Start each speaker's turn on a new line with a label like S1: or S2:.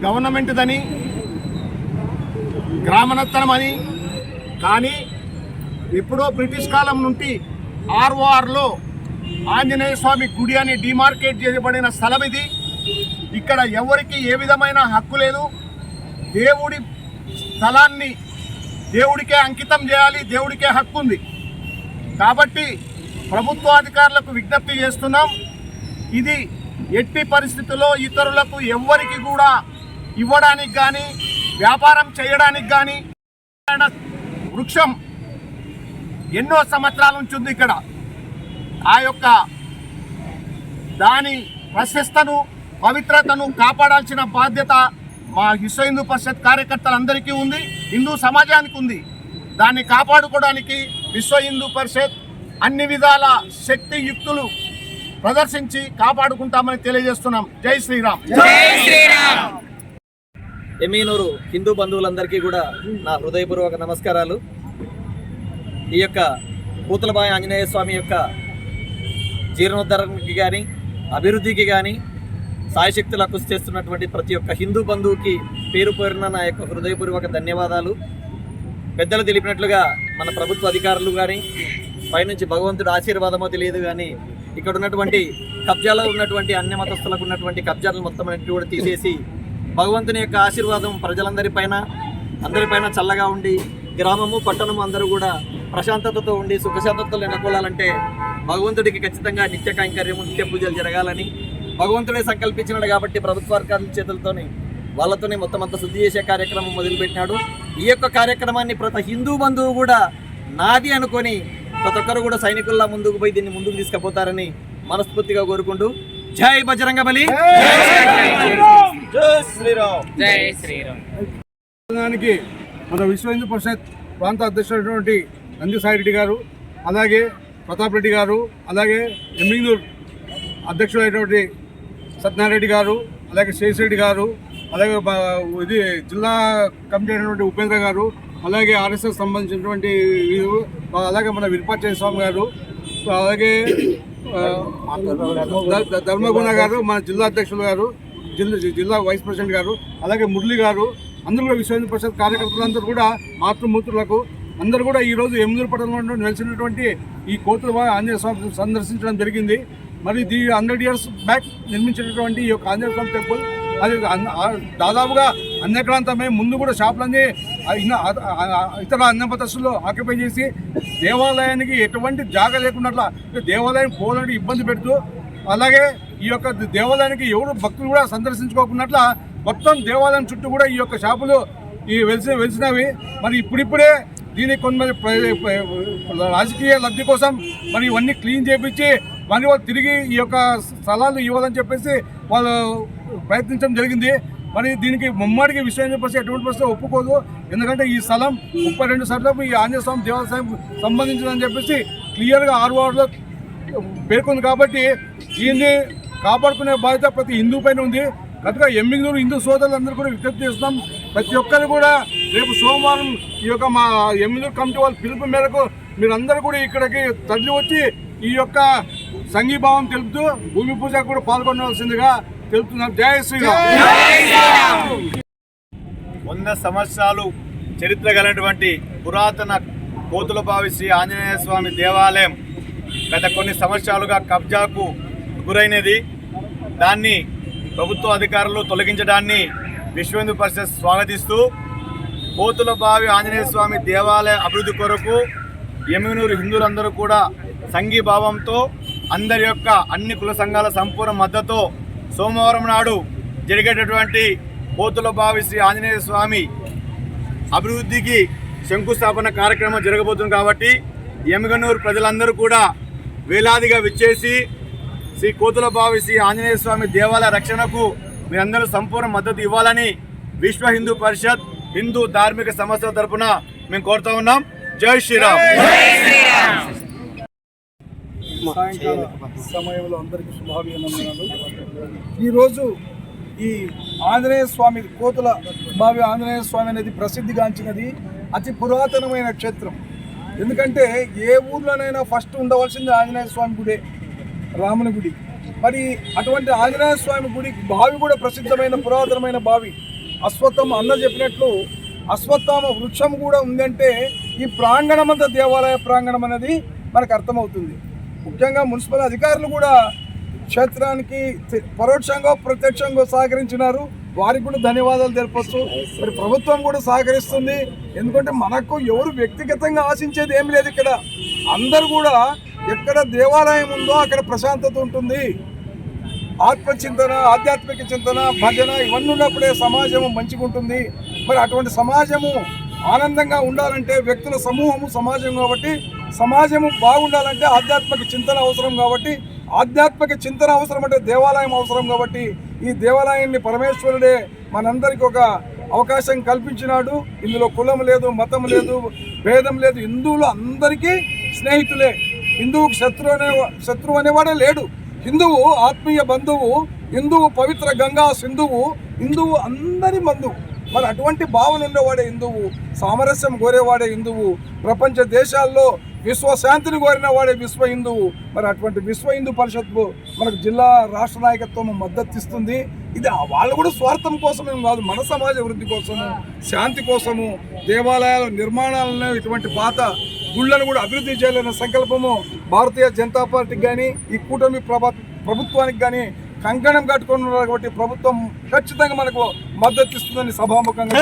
S1: గవర్నమెంట్దని, గ్రామనత్తనమని. కానీ ఎప్పుడో బ్రిటిష్ కాలం నుండి ఆర్ఓఆర్లో ఆంజనేయ స్వామి గుడి అని డిమార్కేట్ చేయబడిన స్థలం ఇది. ఇక్కడ ఎవరికి ఏ విధమైన హక్కు లేదు. దేవుడి స్థలాన్ని దేవుడికే అంకితం చేయాలి, దేవుడికే హక్కు ఉంది. కాబట్టి ప్రభుత్వాధికారులకు విజ్ఞప్తి చేస్తున్నాం, ఇది ఎట్టి పరిస్థితుల్లో ఇతరులకు ఎవ్వరికి కూడా ఇవ్వడానికి కానీ వ్యాపారం చేయడానికి కానీ. వృక్షం ఎన్నో సంవత్సరాల నుంచి ఉంది ఇక్కడ. ఆ యొక్క దాని ప్రశస్తను, పవిత్రతను కాపాడాల్సిన బాధ్యత మా విశ్వ హిందూ పరిషత్ కార్యకర్తలందరికీ ఉంది, హిందూ సమాజానికి ఉంది. దాన్ని కాపాడుకోవడానికి విశ్వ హిందూ పరిషత్ అన్ని విధాల శక్తియుక్తులు ప్రదర్శించి కాపాడుకుంటామని తెలియజేస్తున్నాం. జై శ్రీరామ్.
S2: ఎమ్మిగనూరు హిందూ బంధువులందరికీ కూడా నా హృదయపూర్వక నమస్కారాలు. ఈ యొక్క పూతలబాయి ఆంజనేయ స్వామి యొక్క జీర్ణోద్ధరణకి కానీ అభివృద్ధికి కానీ సాయశక్తుల కృషి చేస్తున్నటువంటి ప్రతి ఒక్క హిందూ బంధువుకి పేరు పేరున నా యొక్క హృదయపూర్వక ధన్యవాదాలు. పెద్దలు తెలిపినట్లుగా మన ప్రభుత్వ అధికారులు కానీ పైనుంచి భగవంతుడు ఆశీర్వాదమో తెలియదు కానీ ఇక్కడ ఉన్నటువంటి కబ్జాలో ఉన్నటువంటి అన్య మతస్థులకు ఉన్నటువంటి కబ్జాలను మొత్తం అన్నిటి కూడా తీసేసి భగవంతుని యొక్క ఆశీర్వాదం ప్రజలందరిపైన అందరిపైన చల్లగా ఉండి గ్రామము పట్టణము అందరూ కూడా ప్రశాంతతతో ఉండి సుఖశాంతతలు నెలకొల్లాలంటే భగవంతుడికి ఖచ్చితంగా నిత్య కైంకర్యము, నిత్య పూజలు జరగాలని భగవంతుడే సంకల్పించినాడు. కాబట్టి ప్రభుత్వాధికారుల చేతులతోనే వాళ్ళతోనే మొత్తం అంతా శుద్ధి చేసే కార్యక్రమం మొదలుపెట్టినాడు. ఈ యొక్క కార్యక్రమాన్ని ప్రతి హిందూ బంధువు కూడా నాది అనుకొని ప్రతి ఒక్కరు కూడా సైనికుల్లా ముందుకు పోయి దీన్ని ముందుకు తీసుకుపోతారని మనస్ఫూర్తిగా కోరుకుంటూ జై బజరంగబలి, జై శ్రీరామ్, జై శ్రీరామ్.
S1: మన విశ్వ హిందూ పరిషత్ ప్రాంత అధ్యక్షుడైనటువంటి నంది సాయిరెడ్డి గారు, అలాగే ప్రతాప్ రెడ్డి గారు, అలాగే ఎమ్మిగనూరు అధ్యక్షుడైనటువంటి సత్యనారాయణ గారు, అలాగే శేషరెడ్డి గారు, అలాగే ఇది జిల్లా కమిటీ అయినటువంటి ఉపేంద్ర గారు, అలాగే ఆర్ఎస్ఎస్ సంబంధించినటువంటి అలాగే మన విరూపాక్ష స్వామి గారు, అలాగే ధర్మగుణ గారు, మన జిల్లా అధ్యక్షులు గారు, జిల్లా వైస్ ప్రెసిడెంట్ గారు, అలాగే మురళి గారు, అందరూ కూడా విశ్వ హిందూ పరిషత్ కార్యకర్తలందరూ కూడా మాతృమూర్తులకు అందరూ కూడా ఈరోజు ఎమ్మిగనూరు పట్టణంలో నిలిచినటువంటి ఈ కోతులబాయి ఆంజనేయ స్వామి సందర్శించడం జరిగింది. మరి 100 years బ్యాక్ నిర్మించినటువంటి ఈ యొక్క ఆంజనేయ స్వామి టెంపుల్ అది దాదాపుగా అన్యక్రాంతమే. ముందు కూడా షాపులన్నీ ఇతర అన్యమతస్తులు ఆక్యుపై చేసి దేవాలయానికి ఎటువంటి జాగా లేకున్నట్ల దేవాలయం పోవాలని ఇబ్బంది పెడుతూ, అలాగే ఈ యొక్క దేవాలయానికి ఎవరు భక్తులు కూడా సందర్శించుకోకున్నట్ల మొత్తం దేవాలయం చుట్టూ కూడా ఈ యొక్క షాపులు వెలిసినవి. మరి ఇప్పుడిప్పుడే దీనికి కొంతమంది రాజకీయ లబ్ధి కోసం మరి ఇవన్నీ క్లీన్ చేయించి మరి వాళ్ళు తిరిగి ఈ యొక్క స్థలాలు ఇవ్వాలని చెప్పేసి వాళ్ళు ప్రయత్నించడం జరిగింది. మరి దీనికి ముమ్మాడికి విషయం చెప్పేసి ఎటువంటి పరిస్థితి ఒప్పుకోదు. ఎందుకంటే ఈ స్థలం 32 సార్లకు ఈ ఆంజనేయ స్వామి దేవాలయం సంబంధించిందని చెప్పేసి క్లియర్గా ఆర్ఓఆర్లో పేర్కొంది. కాబట్టి దీన్ని కాపాడుకునే బాధ్యత ప్రతి హిందూ పైన ఉంది. కనుక ఎమ్మిగనూరు హిందూ సోదరులందరూ కూడా విజ్ఞప్తి చేస్తున్నాం, ప్రతి ఒక్కరు కూడా రేపు సోమవారం ఈ యొక్క మా ఎమ్మిగనూరు కమిటీ వాళ్ళ పిలుపు మేరకు మీరందరూ కూడా ఇక్కడికి తరలి వచ్చి ఈ యొక్క సంఘీభావం తెలుపుతూ భూమి పూజ కూడా పాల్గొనవలసిందిగా తెలుపుతున్నాం. జై శ్రీరామ్.
S3: 100 సంవత్సరాలు చరిత్ర కలిగినటువంటి పురాతన కోతులబావి శ్రీ ఆంజనేయ స్వామి దేవాలయం గత కొన్ని సంవత్సరాలుగా కబ్జాకు గురైనది. దాన్ని ప్రభుత్వ అధికారులు తొలగించడాన్ని విశ్వ హిందూ పరిషత్ స్వాగతిస్తూ కోతులబావి ఆంజనేయ స్వామి దేవాలయ అభివృద్ధి కొరకు ఎమ్మిగనూరు హిందువులందరూ కూడా సంఘీభావంతో అందరి యొక్క అన్ని కుల సంఘాల సంపూర్ణ మద్దతుతో సోమవారం నాడు జరిగేటటువంటి కోతులబావి శ్రీ ఆంజనేయ స్వామి అభివృద్ధికి శంకుస్థాపన కార్యక్రమం జరగబోతుంది. కాబట్టి ఎమ్మిగనూరు ప్రజలందరూ కూడా వేలాదిగా విచ్చేసి శ్రీ కోతులబావి శ్రీ ఆంజనేయ స్వామి దేవాలయ రక్షణకు మీరందరూ సంపూర్ణ మద్దతు ఇవ్వాలని విశ్వ హిందూ పరిషత్ హిందూ ధార్మిక సంస్థల తరఫున మేము కోరుతా ఉన్నాం. జై శ్రీరామ్.
S4: సాయంకాల సమయంలో అందరికీ శుభాభినందనలు. ఈరోజు ఈ ఆంజనేయ స్వామి కోతుల బావి ఆంజనేయ స్వామి అనేది ప్రసిద్ధిగాంచినది, అతి పురాతనమైన క్షేత్రం. ఎందుకంటే ఏ ఊర్లోనైనా ఫస్ట్ ఉండవలసింది ఆంజనేయ స్వామి గుడే, రాముని గుడి. మరి అటువంటి ఆంజనేయ స్వామి గుడి బావి కూడా ప్రసిద్ధమైన పురాతనమైన బావి. అశ్వత్థామ అన్న చెప్పినట్లు అశ్వత్థామ వృక్షం కూడా ఉందంటే ఈ ప్రాంగణం అంతా దేవాలయ ప్రాంగణం అనేది మనకు అర్థమవుతుంది. ముఖ్యంగా మున్సిపల్ అధికారులు కూడా క్షేత్రానికి పరోక్షంగా ప్రత్యక్షంగా సహకరించినారు. వారికి కూడా ధన్యవాదాలు తెలపచ్చు. మరి ప్రభుత్వం కూడా సహకరిస్తుంది. ఎందుకంటే మనకు ఎవరు వ్యక్తిగతంగా ఆశించేది ఏం లేదు. ఇక్కడ అందరూ కూడా ఎక్కడ దేవాలయం ఉందో అక్కడ ప్రశాంతత ఉంటుంది. ఆత్మచింతన, ఆధ్యాత్మిక చింతన, భజన ఇవన్నీ ఉన్నప్పుడే సమాజము మంచిగా ఉంటుంది. మరి అటువంటి సమాజము ఆనందంగా ఉండాలంటే వ్యక్తుల సమూహము సమాజం కాబట్టి, సమాజము బాగుండాలంటే ఆధ్యాత్మిక చింతన అవసరం కాబట్టి, ఆధ్యాత్మిక చింతన అవసరం అంటే దేవాలయం అవసరం కాబట్టి ఈ దేవాలయాన్ని పరమేశ్వరుడే మనందరికీ ఒక అవకాశం కల్పించినాడు. ఇందులో కులం లేదు, మతం లేదు, భేదం లేదు. హిందువులు అందరికీ స్నేహితులే. హిందువుకు శత్రువు అనేవాడే లేడు. హిందువు ఆత్మీయ బంధువు, హిందువు పవిత్ర గంగా సింధువు, హిందువు అందరి బంధువు. మరి అటువంటి భావన ఉండేవాడే హిందువు, సామరస్యం కోరేవాడే హిందువు, ప్రపంచ దేశాల్లో విశ్వశాంతిని కోరిన వాడే విశ్వ హిందువు. మరి అటువంటి విశ్వ హిందూ పరిషత్తు మనకు జిల్లా రాష్ట్ర నాయకత్వం మద్దతు ఇస్తుంది. ఇది వాళ్ళు కూడా స్వార్థం కోసమేం కాదు, మన సమాజ వృద్ధి కోసము, శాంతి కోసము, దేవాలయాల నిర్మాణాలను ఇటువంటి పాత గుళ్ళను కూడా అభివృద్ధి చేయాలనే సంకల్పము భారతీయ జనతా పార్టీకి కానీ ఈ కూటమి ప్రభుత్వానికి కానీ కంకణం కట్టుకుని ఉన్నారు. కాబట్టి ప్రభుత్వం ఖచ్చితంగా మనకు మద్దతు ఇస్తుందని సభాముఖంగా